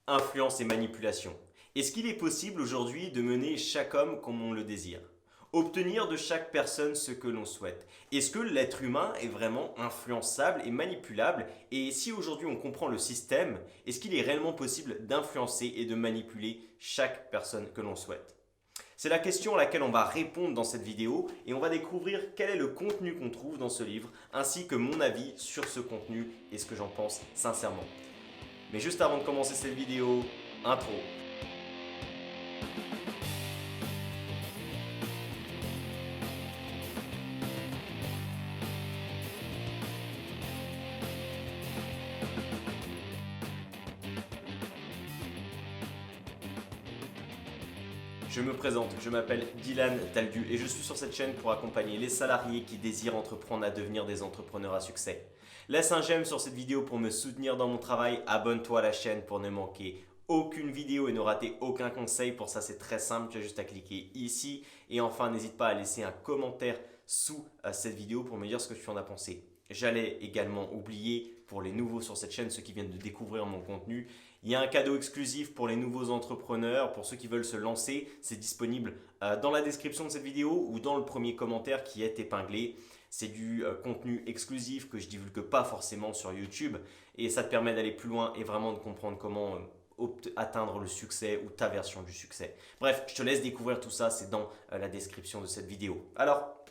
Influence et manipulation. Est-ce qu'il est possible aujourd'hui de mener chaque homme comme on le désire? Obtenir de chaque personne ce que l'on souhaite. Est-ce que l'être humain est vraiment influençable et manipulable? Et si aujourd'hui on comprend le système, est-ce qu'il est réellement possible d'influencer et de manipuler chaque personne que l'on souhaite? C'est la question à laquelle on va répondre dans cette vidéo et on va découvrir quel est le contenu qu'on trouve dans ce livre ainsi que mon avis sur ce contenu et ce que j'en pense sincèrement. Mais juste avant de commencer cette vidéo, intro. Je me présente, je m'appelle Dylan Taldu et je suis sur cette chaîne pour accompagner les salariés qui désirent entreprendre à devenir des entrepreneurs à succès. Laisse un j'aime sur cette vidéo pour me soutenir dans mon travail, abonne-toi à la chaîne pour ne manquer aucune vidéo et ne rater aucun conseil. Pour ça c'est très simple, tu as juste à cliquer ici et enfin n'hésite pas à laisser un commentaire sous cette vidéo pour me dire ce que tu en as pensé. J'allais également oublier, pour les nouveaux sur cette chaîne, ceux qui viennent de découvrir mon contenu, il y a un cadeau exclusif pour les nouveaux entrepreneurs, pour ceux qui veulent se lancer. C'est disponible dans la description de cette vidéo ou dans le premier commentaire qui est épinglé. C'est du contenu exclusif que je divulgue pas forcément sur YouTube et ça te permet d'aller plus loin et vraiment de comprendre comment atteindre le succès ou ta version du succès. Bref, je te laisse découvrir tout ça, c'est dans la description de cette vidéo. Alors,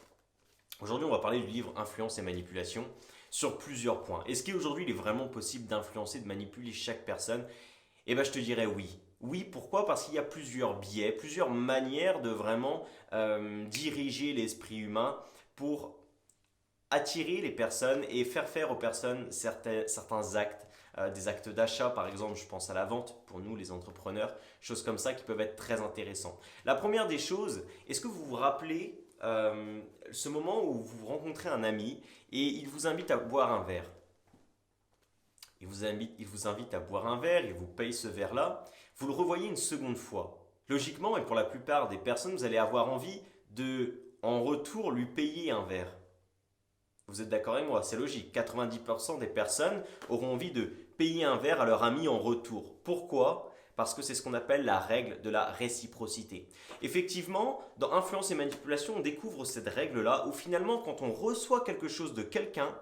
aujourd'hui, on va parler du livre Influence et manipulation sur plusieurs points. Est-ce qu'aujourd'hui, il est vraiment possible d'influencer, de manipuler chaque personne? Eh bien, je te dirais oui. Oui, pourquoi? Parce qu'il y a plusieurs biais, plusieurs manières de vraiment diriger l'esprit humain pour attirer les personnes et faire aux personnes certains actes, des actes d'achat par exemple, je pense à la vente pour nous les entrepreneurs, choses comme ça qui peuvent être très intéressants. La première des choses, est-ce que vous vous rappelez ce moment où vous rencontrez un ami et il vous invite à boire un verre? Il vous invite à boire un verre, il vous paye ce verre-là, vous le revoyez une seconde fois. Logiquement, et pour la plupart des personnes, vous allez avoir envie de, en retour, lui payer un verre. Vous êtes d'accord avec moi? C'est logique. 90% des personnes auront envie de payer un verre à leur ami en retour. Pourquoi? Parce que c'est ce qu'on appelle la règle de la réciprocité. Effectivement, dans Influence et Manipulation, on découvre cette règle-là où finalement, quand on reçoit quelque chose de quelqu'un,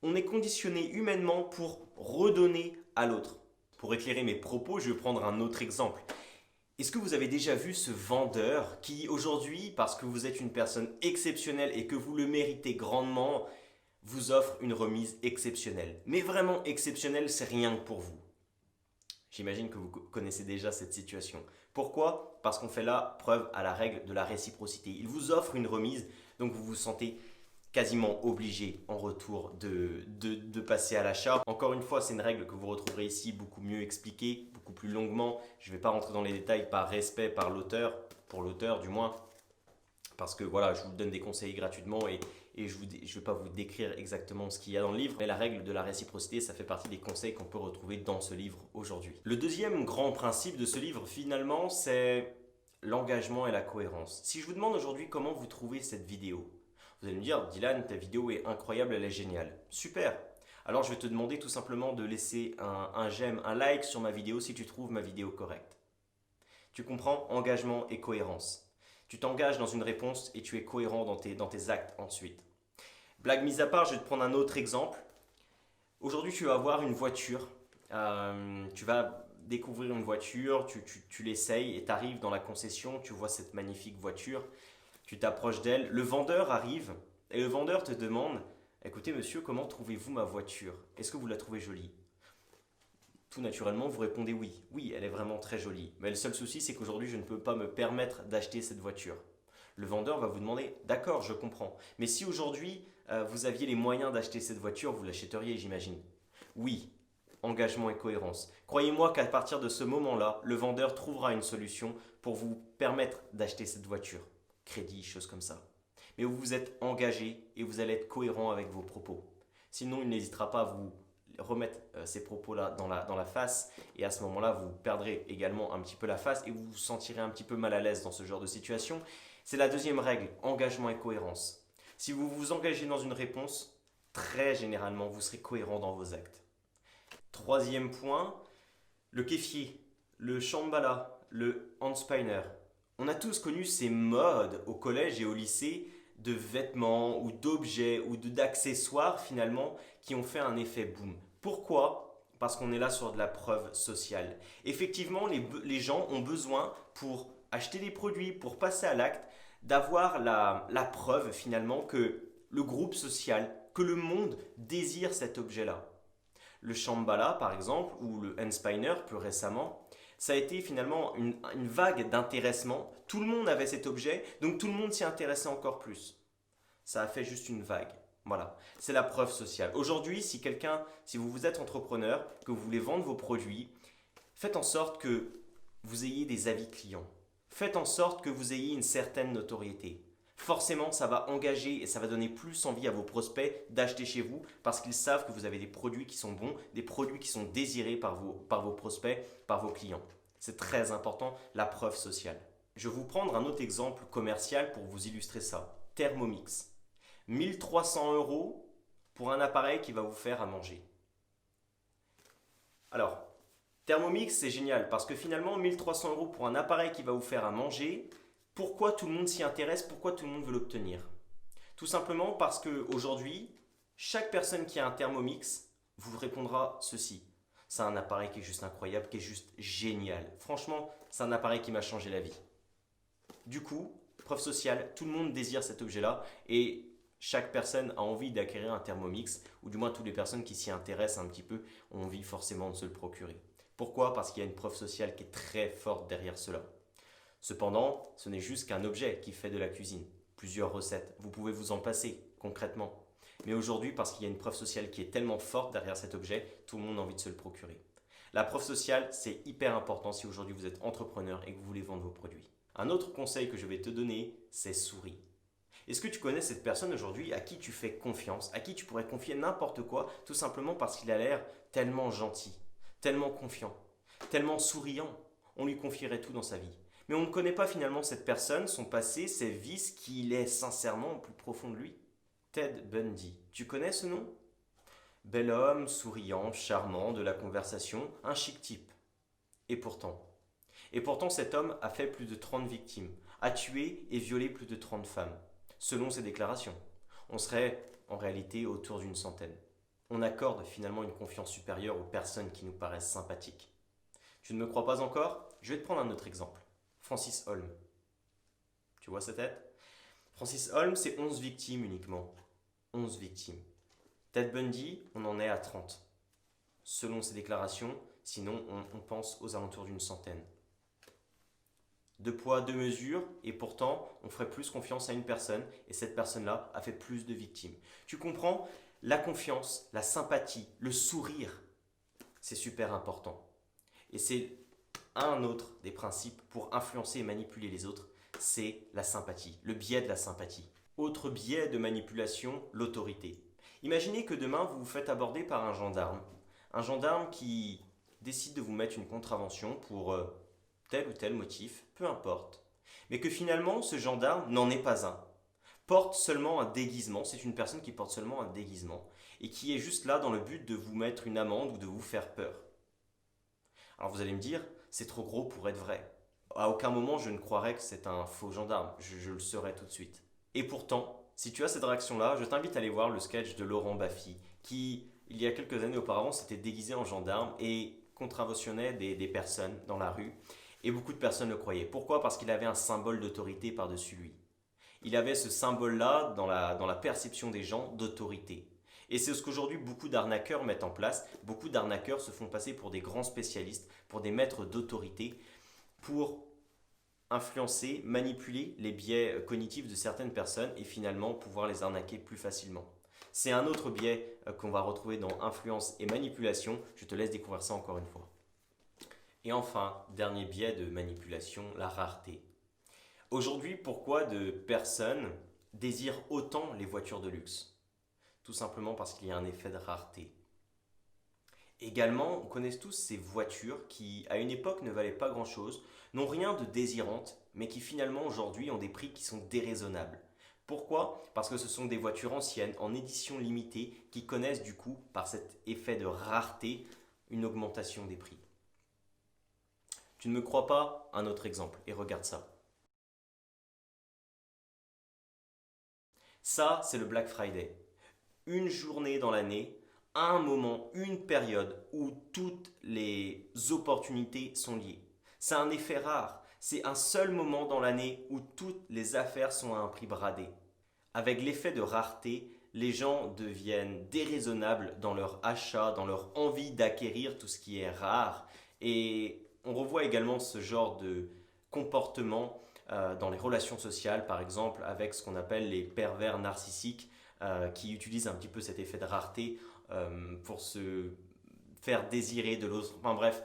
on est conditionné humainement pour redonner à l'autre. Pour éclairer mes propos, je vais prendre un autre exemple. Est-ce que vous avez déjà vu ce vendeur qui aujourd'hui, parce que vous êtes une personne exceptionnelle et que vous le méritez grandement, vous offre une remise exceptionnelle? Mais vraiment exceptionnelle, c'est rien que pour vous. J'imagine que vous connaissez déjà cette situation. Pourquoi? Parce qu'on fait là preuve à la règle de la réciprocité. Il vous offre une remise, donc vous vous sentez quasiment obligé en retour de passer à l'achat. Encore une fois, c'est une règle que vous retrouverez ici beaucoup mieux expliquée, beaucoup plus longuement. Je ne vais pas rentrer dans les détails par respect par l'auteur, pour l'auteur du moins, parce que voilà, je vous donne des conseils gratuitement et je ne vais pas vous décrire exactement ce qu'il y a dans le livre. Mais la règle de la réciprocité, ça fait partie des conseils qu'on peut retrouver dans ce livre aujourd'hui. Le deuxième grand principe de ce livre, finalement, c'est l'engagement et la cohérence. Si je vous demande aujourd'hui comment vous trouvez cette vidéo, vous allez me dire, Dylan, ta vidéo est incroyable, elle est géniale. Super. Alors je vais te demander tout simplement de laisser un j'aime, un like sur ma vidéo si tu trouves ma vidéo correcte. Tu comprends? Engagement et cohérence. Tu t'engages dans une réponse et tu es cohérent dans tes actes ensuite. Blague mise à part, je vais te prendre un autre exemple. Aujourd'hui, tu vas avoir une voiture. Tu vas découvrir une voiture, tu l'essayes et tu arrives dans la concession, tu vois cette magnifique voiture. Tu t'approches d'elle, le vendeur arrive et le vendeur te demande: écoutez monsieur, comment trouvez-vous ma voiture? Est-ce que vous la trouvez jolie? Tout naturellement, vous répondez oui. Oui, elle est vraiment très jolie. Mais le seul souci, c'est qu'aujourd'hui, je ne peux pas me permettre d'acheter cette voiture. Le vendeur va vous demander: d'accord, je comprends. Mais si aujourd'hui, vous aviez les moyens d'acheter cette voiture, vous l'achèteriez, j'imagine. Oui, engagement et cohérence. Croyez-moi qu'à partir de ce moment-là, le vendeur trouvera une solution pour vous permettre d'acheter cette voiture. Crédit, choses comme ça. Mais vous vous êtes engagé et vous allez être cohérent avec vos propos. Sinon, il n'hésitera pas à vous remettre ces propos-là dans la face et à ce moment-là, vous perdrez également un petit peu la face et vous vous sentirez un petit peu mal à l'aise dans ce genre de situation. C'est la deuxième règle, engagement et cohérence. Si vous vous engagez dans une réponse, très généralement, vous serez cohérent dans vos actes. Troisième point, Le kéfier, le Shambhala, le Handspinner. On a tous connu ces modes au collège et au lycée de vêtements ou d'objets ou d'accessoires finalement qui ont fait un effet boom. Pourquoi? Parce qu'on est là sur de la preuve sociale. Effectivement, les gens ont besoin pour acheter des produits, pour passer à l'acte, d'avoir la preuve finalement que le groupe social, que le monde désire cet objet-là. Le Shambhala par exemple, ou le Handspinner plus récemment, ça a été finalement une vague d'intéressement. Tout le monde avait cet objet, donc tout le monde s'y intéressait encore plus. Ça a fait juste une vague. Voilà, c'est la preuve sociale. Aujourd'hui, si vous êtes entrepreneur, que vous voulez vendre vos produits, faites en sorte que vous ayez des avis clients. Faites en sorte que vous ayez une certaine notoriété. Forcément, ça va engager et ça va donner plus envie à vos prospects d'acheter chez vous parce qu'ils savent que vous avez des produits qui sont bons, des produits qui sont désirés par vos prospects, par vos clients. C'est très important, la preuve sociale. Je vais vous prendre un autre exemple commercial pour vous illustrer ça. Thermomix. 1 300 € pour un appareil qui va vous faire à manger. Alors, Thermomix, c'est génial parce que finalement, 1 300 € pour un appareil qui va vous faire à manger, pourquoi tout le monde s'y intéresse? Pourquoi tout le monde veut l'obtenir? Tout simplement parce qu'aujourd'hui, chaque personne qui a un Thermomix vous répondra ceci. C'est un appareil qui est juste incroyable, qui est juste génial. Franchement, c'est un appareil qui m'a changé la vie. Du coup, preuve sociale, tout le monde désire cet objet-là et chaque personne a envie d'acquérir un Thermomix, ou du moins toutes les personnes qui s'y intéressent un petit peu ont envie forcément de se le procurer. Pourquoi? Parce qu'il y a une preuve sociale qui est très forte derrière cela. Cependant, ce n'est juste qu'un objet qui fait de la cuisine. Plusieurs recettes, vous pouvez vous en passer concrètement. Mais aujourd'hui, parce qu'il y a une preuve sociale qui est tellement forte derrière cet objet, tout le monde a envie de se le procurer. La preuve sociale, c'est hyper important si aujourd'hui vous êtes entrepreneur et que vous voulez vendre vos produits. Un autre conseil que je vais te donner, c'est souris. Est-ce que tu connais cette personne aujourd'hui à qui tu fais confiance, à qui tu pourrais confier n'importe quoi, tout simplement parce qu'il a l'air tellement gentil, tellement confiant, tellement souriant? On lui confierait tout dans sa vie. Mais on ne connaît pas finalement cette personne, son passé, ses vices, qui il est sincèrement au plus profond de lui. Ted Bundy, tu connais ce nom? Bel homme, souriant, charmant, de la conversation, un chic type. Et pourtant cet homme a fait plus de 30 victimes, a tué et violé plus de 30 femmes, selon ses déclarations. On serait en réalité autour d'une centaine. On accorde finalement une confiance supérieure aux personnes qui nous paraissent sympathiques. Tu ne me crois pas encore? Je vais te prendre un autre exemple. Francis Holm. Tu vois sa tête? Francis Holm, c'est 11 victimes uniquement. 11 victimes. Ted Bundy, on en est à 30. Selon ses déclarations, sinon on pense aux alentours d'une centaine. Deux poids, deux mesures, et pourtant on ferait plus confiance à une personne, et cette personne-là a fait plus de victimes. Tu comprends? La confiance, la sympathie, le sourire, c'est super important. Et c'est un autre des principes pour influencer et manipuler les autres, c'est la sympathie, le biais de la sympathie. Autre biais de manipulation, l'autorité. Imaginez que demain vous vous faites aborder par un gendarme qui décide de vous mettre une contravention pour tel ou tel motif, peu importe, mais que finalement ce gendarme n'en est pas un, porte seulement un déguisement, c'est une personne qui porte seulement un déguisement et qui est juste là dans le but de vous mettre une amende ou de vous faire peur. Alors vous allez me dire, c'est trop gros pour être vrai. À aucun moment je ne croirais que c'est un faux gendarme, je le saurais tout de suite. Et pourtant, si tu as cette réaction-là, je t'invite à aller voir le sketch de Laurent Baffy, qui, il y a quelques années auparavant, s'était déguisé en gendarme et contraventionnait des personnes dans la rue. Et beaucoup de personnes le croyaient. Pourquoi? Parce qu'il avait un symbole d'autorité par-dessus lui. Il avait ce symbole-là dans la perception des gens d'autorité. Et c'est ce qu'aujourd'hui beaucoup d'arnaqueurs mettent en place. Beaucoup d'arnaqueurs se font passer pour des grands spécialistes, pour des maîtres d'autorité, pour influencer, manipuler les biais cognitifs de certaines personnes et finalement pouvoir les arnaquer plus facilement. C'est un autre biais qu'on va retrouver dans influence et manipulation. Je te laisse découvrir ça encore une fois. Et enfin, dernier biais de manipulation, la rareté. Aujourd'hui, pourquoi de personnes désirent autant les voitures de luxe? Tout simplement parce qu'il y a un effet de rareté. Également, on connaît tous ces voitures qui, à une époque, ne valaient pas grand-chose, n'ont rien de désirantes, mais qui finalement, aujourd'hui, ont des prix qui sont déraisonnables. Pourquoi? Parce que ce sont des voitures anciennes, en édition limitée, qui connaissent du coup, par cet effet de rareté, une augmentation des prix. Tu ne me crois pas? Un autre exemple, et regarde ça. Ça, c'est le Black Friday. Une journée dans l'année, un moment, une période où toutes les opportunités sont liées. C'est un effet rare. C'est un seul moment dans l'année où toutes les affaires sont à un prix bradé. Avec l'effet de rareté, les gens deviennent déraisonnables dans leur achat, dans leur envie d'acquérir tout ce qui est rare. Et on revoit également ce genre de comportement dans les relations sociales, par exemple, avec ce qu'on appelle les pervers narcissiques qui utilisent un petit peu cet effet de rareté pour se faire désirer de l'autre. Enfin bref,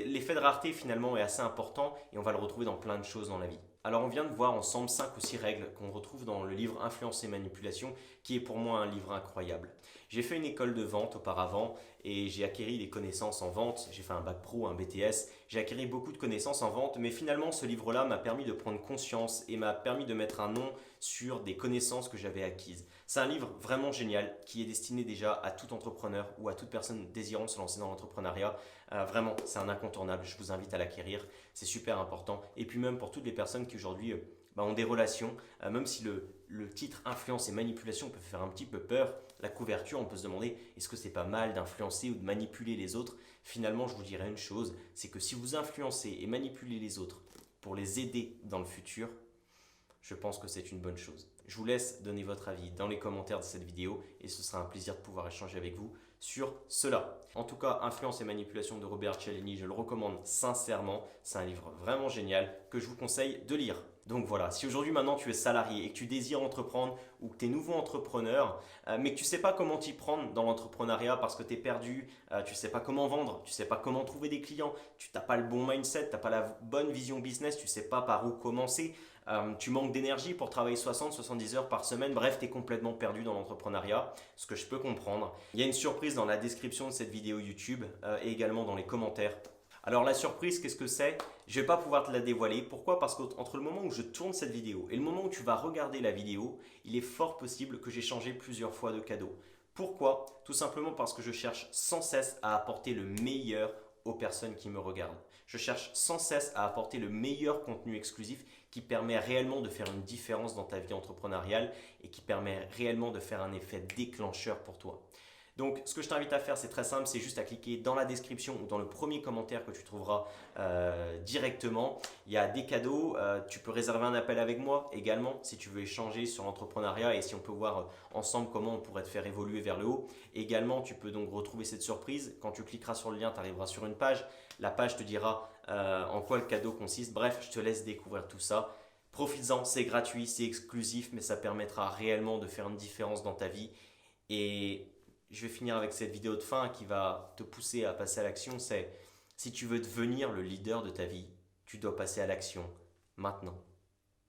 l'effet de rareté finalement est assez important et on va le retrouver dans plein de choses dans la vie. Alors on vient de voir ensemble 5 ou 6 règles qu'on retrouve dans le livre Influence et Manipulation, qui est pour moi un livre incroyable. J'ai fait une école de vente auparavant et j'ai acquis des connaissances en vente. J'ai fait un bac pro, un BTS. J'ai acquis beaucoup de connaissances en vente, mais finalement ce livre-là m'a permis de prendre conscience et m'a permis de mettre un nom sur des connaissances que j'avais acquises. C'est un livre vraiment génial qui est destiné déjà à tout entrepreneur ou à toute personne désirant se lancer dans l'entrepreneuriat. Vraiment, c'est un incontournable. Je vous invite à l'acquérir. C'est super important. Et puis même pour toutes les personnes qui aujourd'hui ont des relations, même si le titre influence et manipulation peut faire un petit peu peur, la couverture, on peut se demander est-ce que c'est pas mal d'influencer ou de manipuler les autres. Finalement, je vous dirais une chose, c'est que si vous influencez et manipulez les autres pour les aider dans le futur, je pense que c'est une bonne chose. Je vous laisse donner votre avis dans les commentaires de cette vidéo et ce sera un plaisir de pouvoir échanger avec vous sur cela. En tout cas, Influence et Manipulation de Robert Cialdini, je le recommande sincèrement. C'est un livre vraiment génial que je vous conseille de lire. Donc voilà, si aujourd'hui maintenant tu es salarié et que tu désires entreprendre ou que tu es nouveau entrepreneur, mais que tu ne sais pas comment t'y prendre dans l'entrepreneuriat parce que tu es perdu, tu ne sais pas comment vendre, tu ne sais pas comment trouver des clients, tu n'as pas le bon mindset, tu n'as pas la bonne vision business, tu ne sais pas par où commencer, tu manques d'énergie pour travailler 60-70 heures par semaine, bref, tu es complètement perdu dans l'entrepreneuriat, ce que je peux comprendre. Il y a une surprise dans la description de cette vidéo YouTube et également dans les commentaires. Alors la surprise, qu'est-ce que c'est? Je ne vais pas pouvoir te la dévoiler. Pourquoi? Parce qu'entre le moment où je tourne cette vidéo et le moment où tu vas regarder la vidéo, il est fort possible que j'ai changé plusieurs fois de cadeau. Pourquoi? Tout simplement parce que je cherche sans cesse à apporter le meilleur aux personnes qui me regardent. Je cherche sans cesse à apporter le meilleur contenu exclusif qui permet réellement de faire une différence dans ta vie entrepreneuriale et qui permet réellement de faire un effet déclencheur pour toi. Donc, ce que je t'invite à faire, c'est très simple, c'est juste à cliquer dans la description ou dans le premier commentaire que tu trouveras directement. Il y a des cadeaux, tu peux réserver un appel avec moi également si tu veux échanger sur l'entrepreneuriat et si on peut voir ensemble comment on pourrait te faire évoluer vers le haut. Également, tu peux donc retrouver cette surprise. Quand tu cliqueras sur le lien, tu arriveras sur une page. La page te dira en quoi le cadeau consiste. Bref, je te laisse découvrir tout ça. Profites-en, c'est gratuit, c'est exclusif, mais ça permettra réellement de faire une différence dans ta vie. Et je vais finir avec cette vidéo de fin qui va te pousser à passer à l'action. C'est si tu veux devenir le leader de ta vie, tu dois passer à l'action maintenant.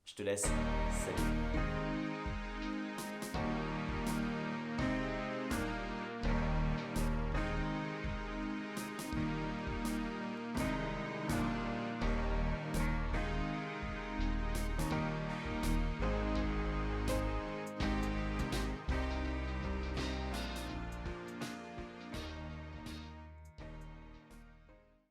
Je te laisse. Salut.